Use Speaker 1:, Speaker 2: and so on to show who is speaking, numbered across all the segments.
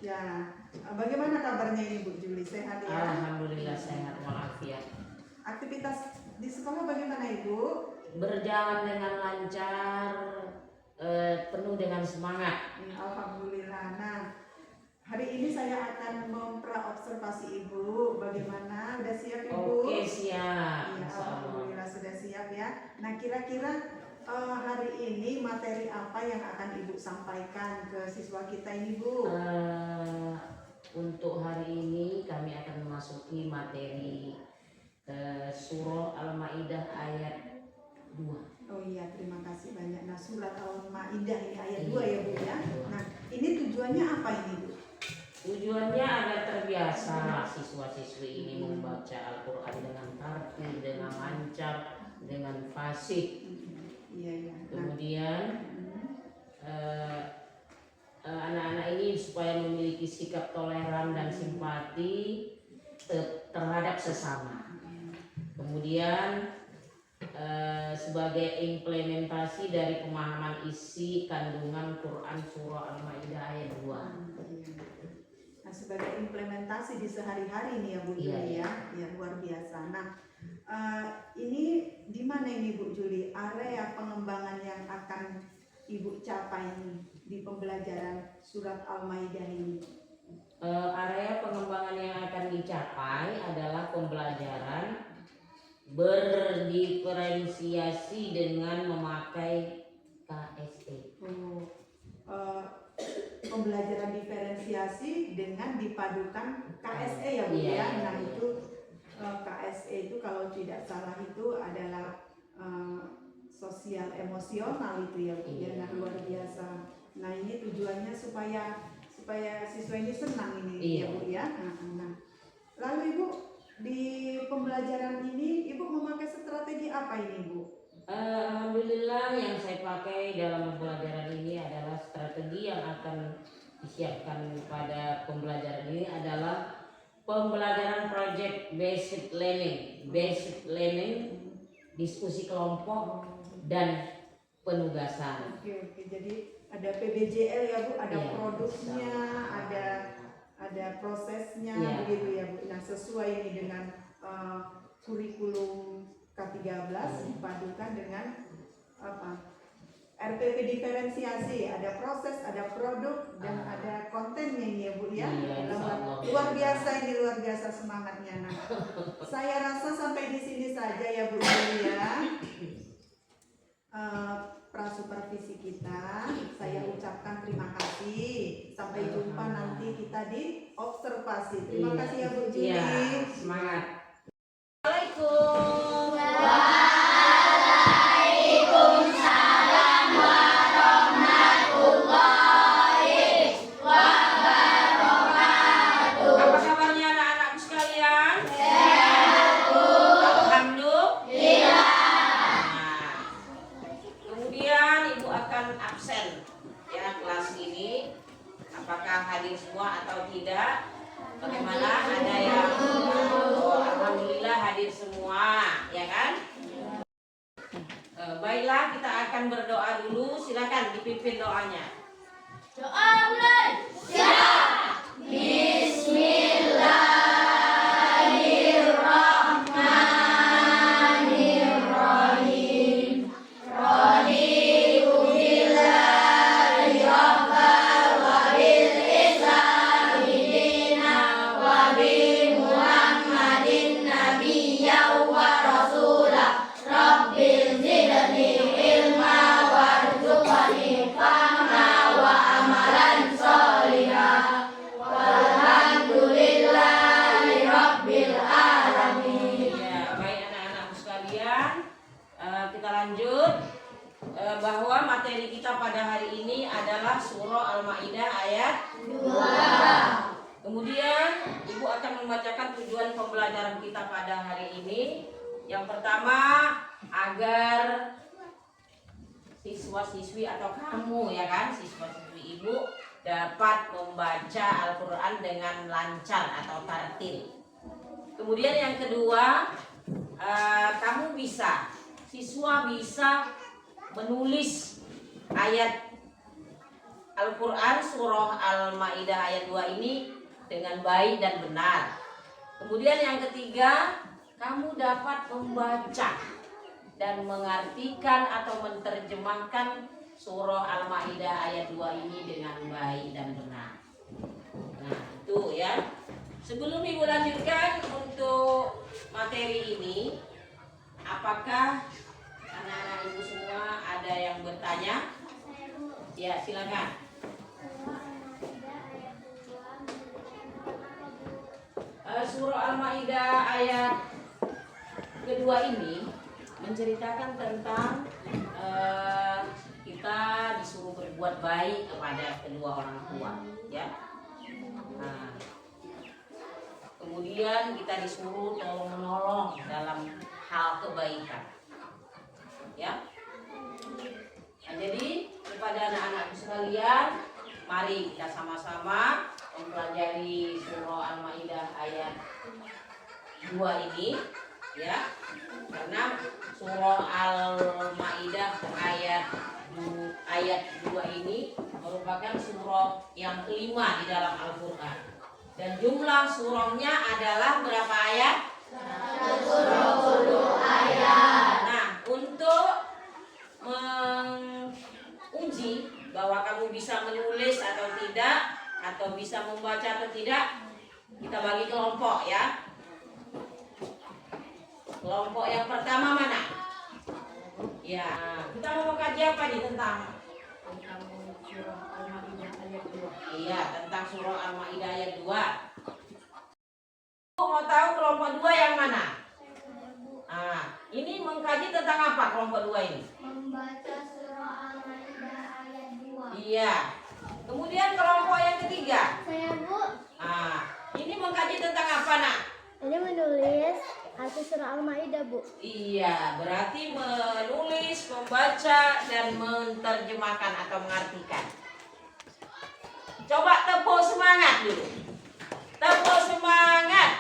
Speaker 1: Ya, bagaimana kabarnya ini Bu Juli? Sehat ya?
Speaker 2: Alhamdulillah sehat walafiat.
Speaker 1: Aktivitas di sekolah bagaimana Ibu?
Speaker 2: Berjalan dengan lancar, penuh dengan semangat.
Speaker 1: Alhamdulillah. Nah, hari ini saya akan mempraobservasi Ibu. Bagaimana? Udah siap Ibu?
Speaker 2: Oke, siap.
Speaker 1: Ya, alhamdulillah sudah siap ya. Nah, kira-kira hari ini materi apa yang akan Ibu sampaikan ke siswa kita ini Bu?
Speaker 2: Untuk hari ini kami akan memasuki materi surah Al-Maidah ayat 2.
Speaker 1: Oh iya, terima kasih banyak. Nah, surat Al-Maidah ini ayat 2 ya Bu ya. Nah, ini tujuannya apa ini Bu?
Speaker 2: Tujuannya agar terbiasa siswa-siswi ini membaca Al-Quran dengan tartil, dengan lancar, dengan fasih.
Speaker 1: Iya.
Speaker 2: Kemudian anak-anak ini supaya memiliki sikap toleran dan simpati terhadap sesama. Kemudian sebagai implementasi dari pemahaman isi kandungan Quran surah Al-Maidah ayat 2.
Speaker 1: Nah, sebagai implementasi di sehari-hari ini ya Bu Juli ya, luar biasa. Nah, ini di mana ini Bu Juli area pengembangan yang akan Ibu capai ini di pembelajaran surat Al-Maidah ini?
Speaker 2: Area pengembangan yang akan dicapai adalah pembelajaran berdiferensiasi dengan memakai KSE.
Speaker 1: Pembelajaran diferensiasi dengan dipadukan KSE ya Bu ya. Nah, itu KSE itu kalau tidak salah itu adalah sosial emosional itu ya Bu ya. Nah, luar biasa. Nah, ini tujuannya supaya siswa ini senang ini ya Bu ya. Nah, lalu Ibu di pembelajaran ini Ibu memakai strategi apa ini Bu?
Speaker 2: Alhamdulillah yang saya pakai dalam pembelajaran ini adalah strategi yang akan disiapkan pada pembelajaran ini adalah pembelajaran project based learning, diskusi kelompok dan penugasan.
Speaker 1: Oke. Jadi ada PBJL ya Bu, ada produknya, ada prosesnya begitu ya Bu. Nah, sesuai ini dengan kurikulum K13 dipadukan dengan RPP diferensiasi, ada proses, ada produk dan ada kontennya ini ya Bu ya. Luar biasa semangatnya. Nah, saya rasa sampai di sini saja ya Bu ya. Prasupervisi kita, saya ucapkan terima kasih. Sampai jumpa nanti kita di observasi. Terima kasih ya Bu Juli.
Speaker 2: Semangat. Assalamualaikum.
Speaker 3: Waalaikumsalam warahmatullahi wabarakatuh.
Speaker 2: Apa kabarnya anak-anakku sekalian?
Speaker 3: Sehat Bu.
Speaker 2: Alhamdulillah. Kemudian Ibu akan absen ya kelas ini. Apakah hadir semua atau tidak? Bagaimana? Ada yang alhamdulillah hadir semua, ya kan? Baiklah, kita akan berdoa dulu. Silakan dipimpin doanya.
Speaker 3: Doa mulai. Siap. Bismillahirrahmanirrahim. Raditu billahi rabban wa bil islami dinan wa bi Muhammadin nabiyyan wa rasulah. Rabbil zidni ilma warzuqni fahma wa amalan sholihan. Walhamdulillahi rabbil alamin.
Speaker 2: Ya, baik anak-anakku sekalian, kita lanjut bahwa materi kita pada hari ini adalah surah Al-Maidah ayat 2. Kemudian Ibu akan membacakan tujuan pembelajaran kita pada hari ini. Yang pertama, agar siswa-siswi atau kamu ya kan, siswa-siswi Ibu dapat membaca Al-Quran dengan lancar atau tartil. Kemudian yang kedua, siswa bisa menulis ayat Al-Quran surah Al-Ma'idah ayat 2 ini dengan baik dan benar. Kemudian yang ketiga, kamu dapat membaca dan mengartikan atau menerjemahkan surah Al-Ma'idah ayat 2 ini dengan baik dan benar. Nah, itu ya. Sebelum Ibu lanjutkan untuk materi ini, apakah anak-anak Ibu semua ada yang bertanya? Ya, silakan. Surah Al-Ma'idah ayat kedua ini menceritakan tentang kita disuruh berbuat baik kepada kedua orang tua, ya. Nah, kemudian kita disuruh tolong menolong dalam hal kebaikan, ya. Nah, jadi kepada anak-anakku sekalian, mari kita sama-sama mempelajari surah Al-Ma'idah ayat 2 ini, ya. Karena surah Al-Ma'idah ayat 2 ini merupakan surah yang kelima di dalam Al-Qur'an. Dan jumlah surahnya adalah berapa ayat?
Speaker 3: 120 ayat.
Speaker 2: Nah, untuk menguji bahwa kamu bisa menulis atau tidak, atau bisa membaca atau tidak, kita bagi kelompok, ya. Kelompok yang pertama mana? Ya, kita mau kaji apa nih tentang
Speaker 1: surah Al-Ma'idah ayat 2.
Speaker 2: Iya, tentang surah Al-Ma'idah ayat 2. Mau tahu kelompok 2 yang mana? Nah, ini mengkaji tentang apa kelompok 2 ini?
Speaker 3: Membaca surah Al-Ma'idah ayat 2.
Speaker 2: Iya. Kemudian kelompok yang ketiga.
Speaker 3: Saya, Bu.
Speaker 2: Nah, ini mengkaji tentang apa, Nak?
Speaker 3: Ini menulis arti surah Al-Ma'idah, Bu.
Speaker 2: Iya, berarti menulis, membaca, dan menerjemahkan atau mengartikan. Coba tepuk semangat dulu. Tepuk semangat.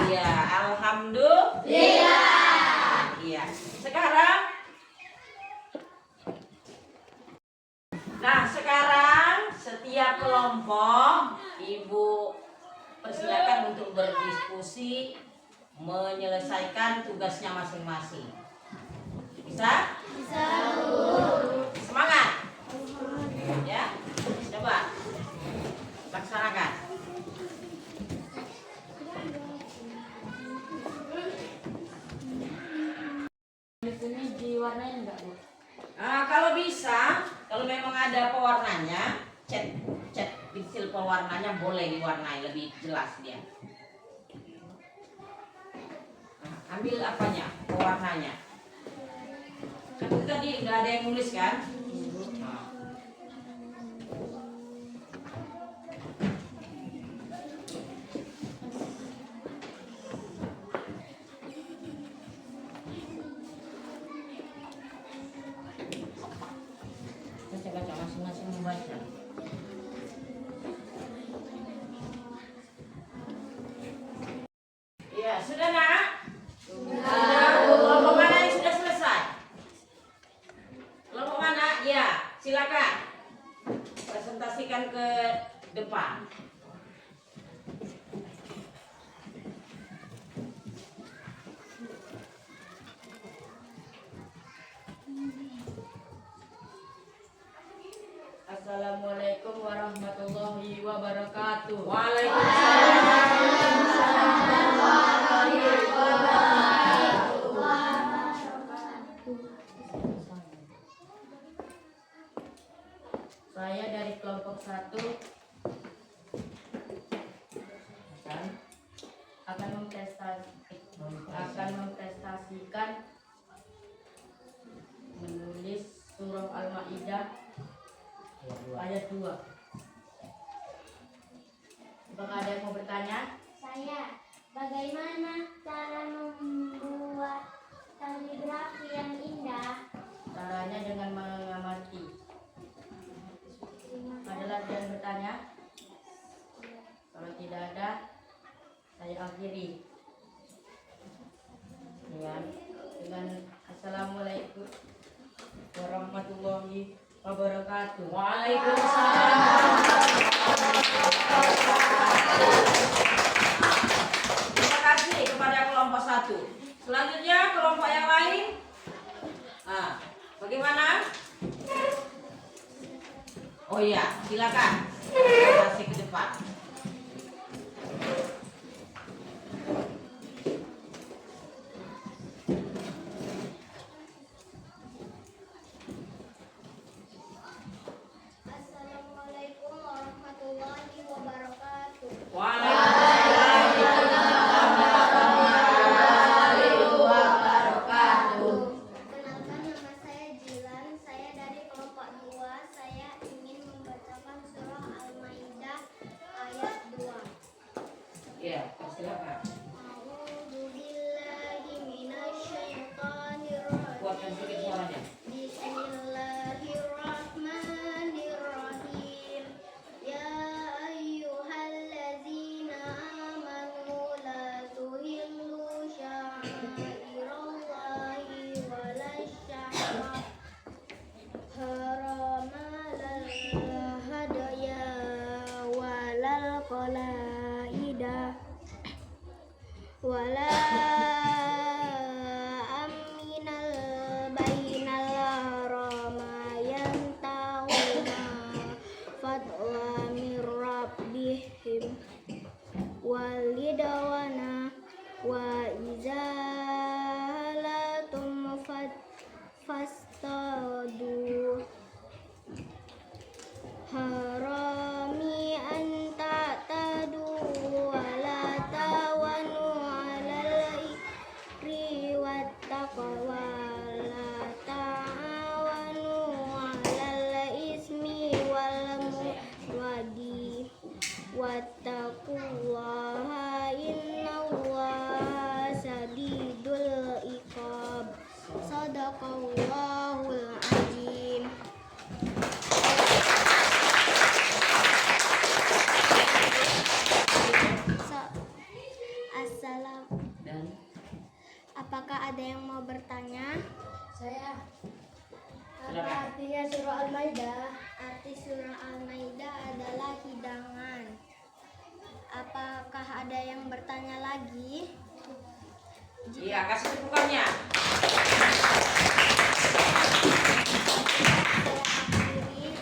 Speaker 2: Iya, alhamdulillah. Iya. Sekarang setiap kelompok Ibu persilakan untuk berdiskusi menyelesaikan tugasnya masing-masing. Bisa?
Speaker 3: Bisa, Bu.
Speaker 2: Semangat. Ya. Coba laksanakan.
Speaker 3: Ini diwarnain enggak, Bu?
Speaker 2: Kalau bisa, kalau memang ada pewarnanya, cat pensil pewarnanya boleh diwarnai lebih jelas dia. Ambil apanya? Pewarnanya. Kan itu tadi nggak ada yang nulis kan? Baca masing-masing membaca. Ya, sudah, Nak? Sudah. Kelompok mana yang sudah selesai? Kelompok mana? Ya, silakan. Presentasikan ke depan.
Speaker 4: Assalamualaikum warahmatullahi wabarakatuh. Saya dari kelompok 1 akan memprestasikan menulis surah Al-Ma'idah ayat 2. Apakah ada yang mau bertanya?
Speaker 3: Saya, bagaimana cara membuat kaligrafi yang indah?
Speaker 4: Caranya dengan mengamati. Ada lagi yang bertanya? Kalau tidak ada, saya akhiri. Ya.
Speaker 2: warahmatullahi wabarakatuh. Waalaikumsalam. Terima kasih kepada kelompok 1. Selanjutnya kelompok yang lain. Nah, bagaimana? Oh iya, silakan. Kasih ke depan.
Speaker 3: Assalamualaikum warahmatullahi wabarakatuh.
Speaker 2: Waalaikumsalam warahmatullahi wabarakatuh.
Speaker 3: Perkenalkan, nama saya Jilan. Saya dari kelompok 2. Saya ingin membacakan surah Al-Maidah ayat 2.
Speaker 2: Ya, silakan.
Speaker 3: A'udzu billahi minasyaitonir rajim.
Speaker 2: Kuatkan sedikit suaranya.
Speaker 3: Bismillahirrahmanirrahim. Ya ayyuhallazina amanu la tuhillu sya'irallahi walasya'ra haramalal hadaya walal qalaida wala aminal bainal haramayan tahuma fatwa mir rabbihim walidawana wa izalatum fastadu harami an ta'tadu wala tawanu alal ikri wat taqwa la ta'awanu alal ismi wal mudwadi wattaqullaha innallaha sadidul iqab. Sadaqallahul azim. Assalam.
Speaker 2: Dan
Speaker 3: Apakah ada yang mau bertanya?
Speaker 5: Saya. Apa
Speaker 2: Silakan.
Speaker 5: artinya surah Al-Maidah?
Speaker 3: Arti surah Al-Maidah adalah hidangan. Apakah ada yang bertanya lagi?
Speaker 2: iya, kasih tepukannya.
Speaker 3: Saya akhiri.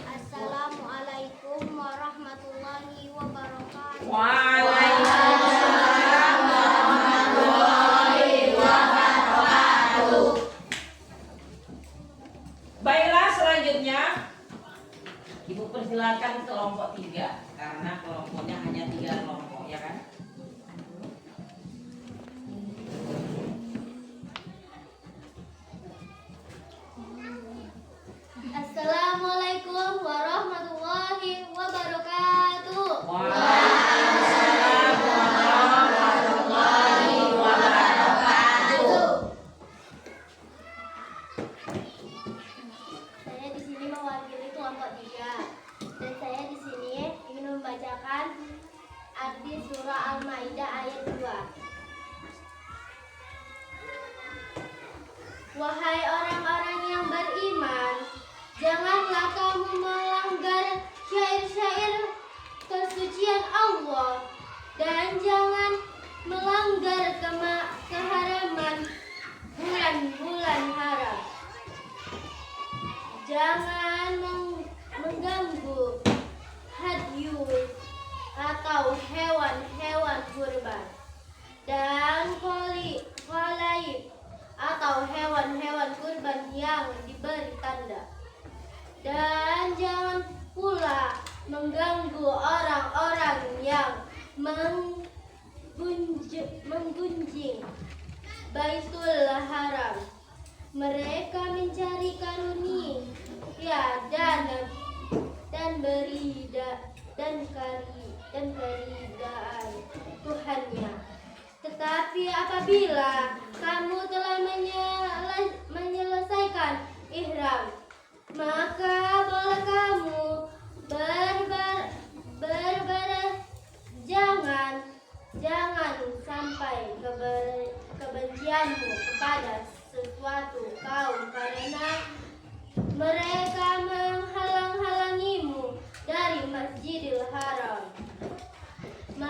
Speaker 3: Assalamualaikum warahmatullahi wabarakatuh.
Speaker 2: Waalaikumsalam warahmatullahi wabarakatuh. Baiklah, selanjutnya Ibu persilakan kelompok 3 karena kelompoknya hanya 3 kelompok, ya kan?
Speaker 3: Assalamualaikum warahmatullahi wabarakatuh.
Speaker 2: Waalaikumsalam warahmatullahi wabarakatuh.
Speaker 3: Saya di sini mewakili kelompok 3 dan saya di sini ingin membacakan arti surah Al-Maidah ayat 2. Wahai orang-orang yang beriman, janganlah kamu melanggar syair-syair kesucian Allah dan jangan melanggar keharaman bulan-bulan haram. Jangan mengganggu hadyu atau hewan-hewan kurban dan qalaib atau hewan-hewan kurban yang diberi tanda. Dan jangan pula mengganggu orang-orang yang menggunjing Baitul Haram. Mereka mencari karunia dan keridaan Tuhannya. Tetapi apabila kamu telah menyelesaikan ihram, maka boleh kamu jangan sampai kebencianmu kepada sesuatu kaum karena mereka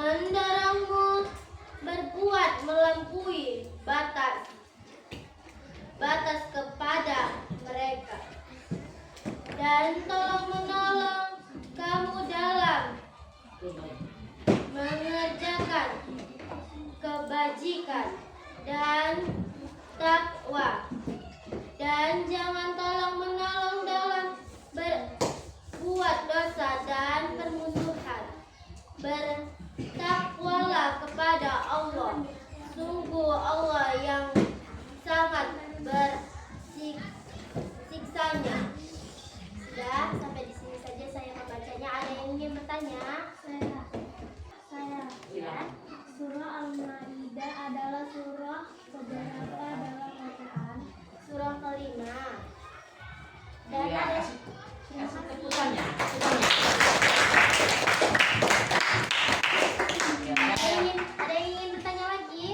Speaker 3: mendorongmu berbuat melampaui batas kepada mereka, dan tolong menolong kamu dalam mengerjakan kebajikan dan takwa, dan jangan tolong menolong dalam berbuat dosa dan permusuhan. Bertakwalah kepada Allah, sungguh Allah yang sangat bersiksanya. Sudah, sampai di sini saja saya membacanya. Ada yang ingin bertanya? Saya.
Speaker 2: Ya.
Speaker 3: Surah Al-Maidah adalah surah keberapa dalam Al-Quran? Surah kelima. Dan
Speaker 2: Ya,
Speaker 3: ada
Speaker 2: kasih tepusannya.
Speaker 3: ada yang ingin bertanya lagi?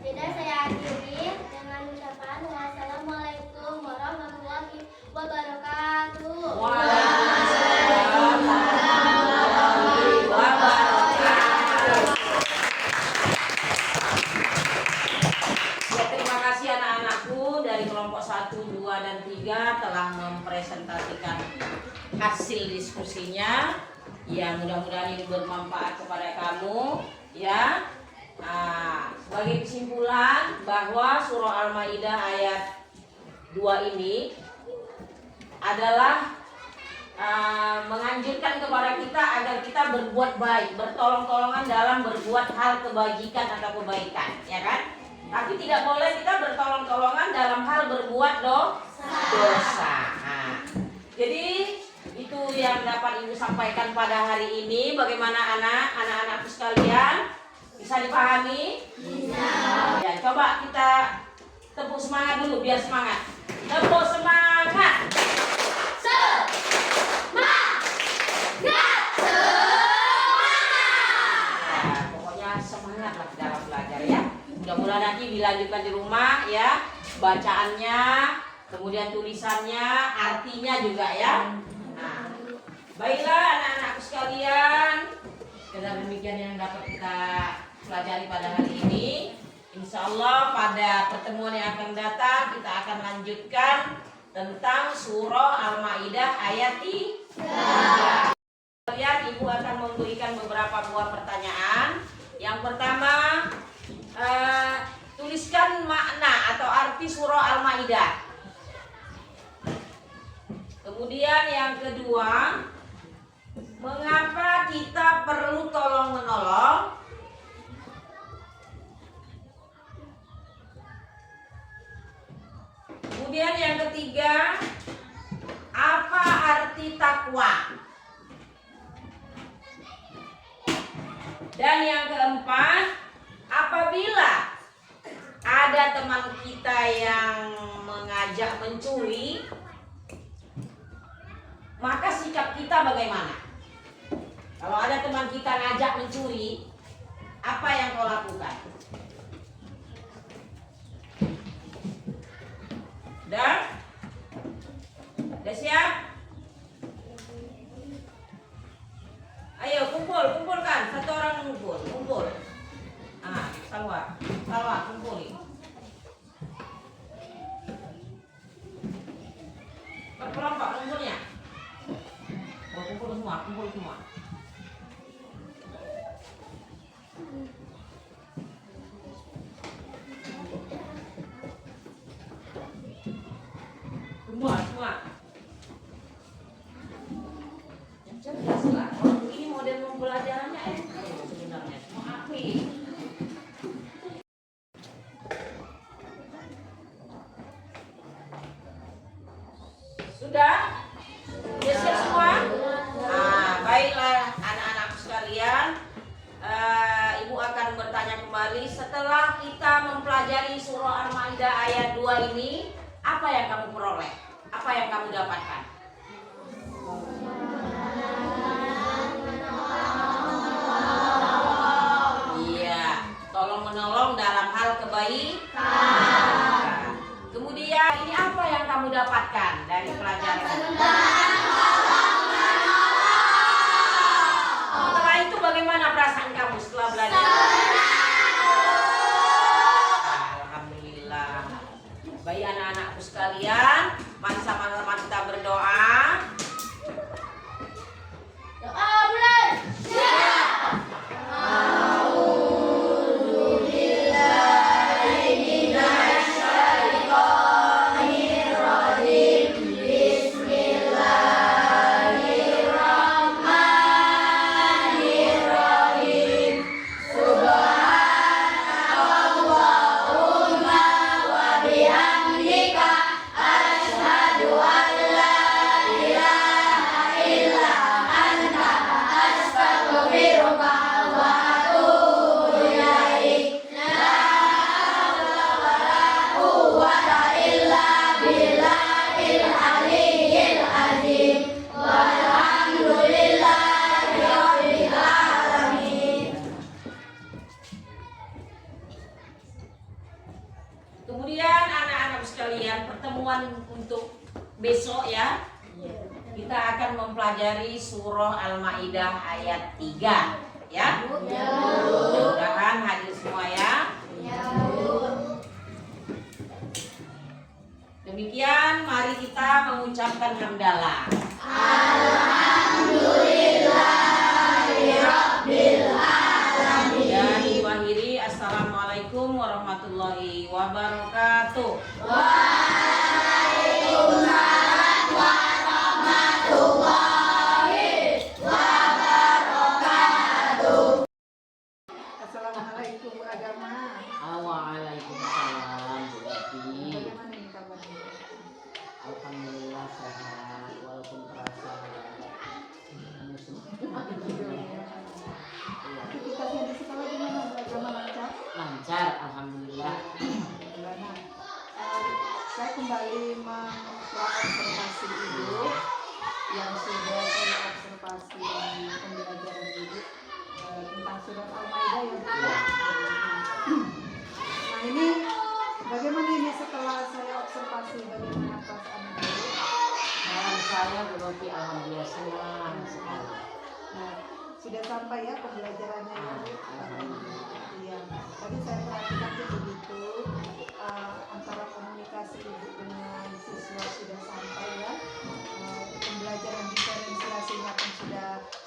Speaker 3: Tidak, saya akhiri dengan ucapan wassalamualaikum warahmatullahi wabarakatuh.
Speaker 2: Waalaikumsalam warahmatullahi wabarakatuh. Ya, terima kasih anak-anakku dari kelompok 1, 2, dan 3 telah mempresentasikan hasil diskusinya. Ya, mudah-mudahan ini bermanfaat kepada kamu. Ya, sebagai kesimpulan bahwa surah Al-Maidah ayat 2 ini adalah menganjurkan kepada kita agar kita berbuat baik, bertolong-tolongan dalam berbuat hal kebajikan atau kebaikan, ya kan? Tapi tidak boleh kita bertolong-tolongan dalam hal berbuat dosa. Jadi itu yang dapat Ibu sampaikan pada hari ini. Bagaimana anak-anakku sekalian? Bisa dipahami? Bisa. Ya, coba kita tepuk semangat dulu biar semangat. Tepuk semangat. Pokoknya semangat lah dalam belajar ya. Mudah-mudahan nanti dilanjutkan di rumah ya. Bacaannya, kemudian tulisannya, artinya juga ya. Nah, baiklah anak-anakku sekalian. Sekedar demikian yang dapat kita pelajari pada hari ini. Insya Allah pada pertemuan yang akan datang kita akan lanjutkan tentang surah Al-Maidah ayat 3. Kemudian Ibu akan memberikan beberapa buah pertanyaan. Yang pertama, tuliskan makna atau arti surah Al-Maidah. Kemudian yang kedua, mengapa kita perlu tolong-menolong? Kemudian yang ketiga, apa arti takwa? Dan yang keempat, apabila ada teman kita yang mengajak mencuri, maka sikap kita bagaimana? Kalau ada teman kita ngajak mencuri, apa yang kau lakukan? Udah siap? Ayo kumpulkan. Satu orang kumpul. Salwa, kumpulin. Berkelompok kumpulnya. Kumpul semua. Semua. Yang cerdas lah. Kalau begini model pembelajarannya sebenarnya semua api. Sudah siap semua? Baiklah anak-anakku sekalian. Ibu akan bertanya kembali setelah kita mempelajari surah Al-Maidah ayat 2 ini, apa yang kamu peroleh? Apa yang kamu dapatkan? Iya, tolong menolong dalam hal kebaikan. Kemudian ini apa yang kamu dapatkan dari pelajaran? Setelah itu bagaimana Alhamdulillah. Baik anak-anakku sekalian, mari sama-sama kita berdoa.
Speaker 4: Doa mulai.
Speaker 2: Kemudian anak-anak sekalian, pertemuan untuk besok ya, kita akan mempelajari surah Al-Maidah ayat 3 ya. Mudah-mudahan hadir semua ya. Demikian, mari kita mengucapkan hamdalah. Dan diwahiri assalamualaikum warahmatullahi wabarakatuh.
Speaker 1: Assalamualaikum Bu Agama.
Speaker 6: Waalaikumsalam Bu Eti.
Speaker 1: Bagaimana ini kabarnya?
Speaker 6: Alhamdulillah sehat walaupun terasa musim.
Speaker 1: Aktivitasnya di sekolah gimana Bu Agama, lancar?
Speaker 6: Lancar alhamdulillah.
Speaker 1: Nah, saya kembali mengobservasi Ibu yang sudah saya observasi di pembelajaran Ibu tentang surat Al-Maidah yang Nah ini bagaimana ini setelah saya observasi bagaimana perasaan Ibu?
Speaker 6: Dan saya Bu Eti alhamdulillah senang sekali.
Speaker 1: Nah, sudah sampai ya pembelajarannya ya Bu? Iya, tadi saya perhatikan tuh begitu antara komunikasi Ibu dengan siswa sudah sampai ya. Pembelajaran diferensiasinya pun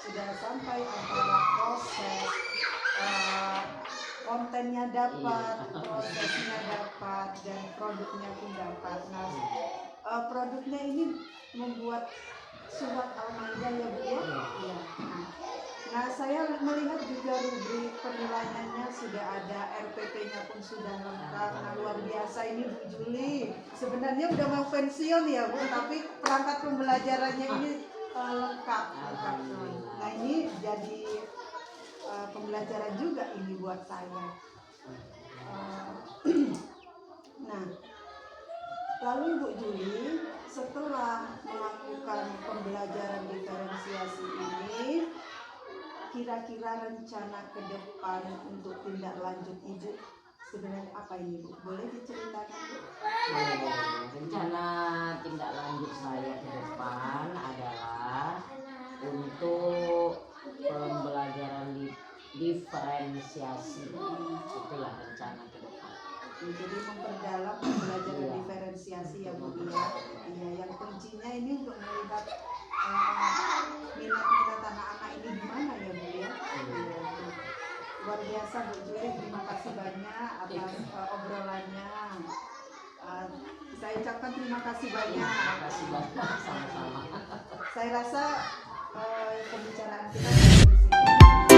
Speaker 1: sudah sampai, antara proses kontennya dapat, prosesnya dapat, dan produknya pun dapat. Nah, produknya ini membuat surat Al-Maidah ya Bu ya? Iya. Nah, saya melihat juga rubrik penilaiannya sudah ada, RPP-nya pun sudah lengkap. Nah, luar biasa ini Bu Juli. Sebenarnya udah mau pensiun ya Bu, tapi perangkat pembelajarannya ini lengkap. Nah, ini jadi pembelajaran juga ini buat saya. Nah, lalu Bu Juli setelah melakukan pembelajaran diferensiasi ini, kira-kira rencana ke depan untuk tindak lanjut Ibu sebenarnya apa ini Bu? Boleh diceritakan Bu?
Speaker 6: Rencana tindak lanjut saya ke depan adalah untuk pembelajaran diferensiasi. Itulah rencana ke depan.
Speaker 1: Jadi memperdalam pembelajaran diferensiasi ya Bu ya. Iya, yang kuncinya ini untuk melihat minat-minat anak-anak ini gimana ya Bu ya. Luar biasa Bu Juli, terima kasih banyak atas obrolannya. Saya ucapkan terima kasih banyak.
Speaker 6: Terima kasih banyak, sama-sama.
Speaker 1: Saya rasa pembicaraan kita di sini.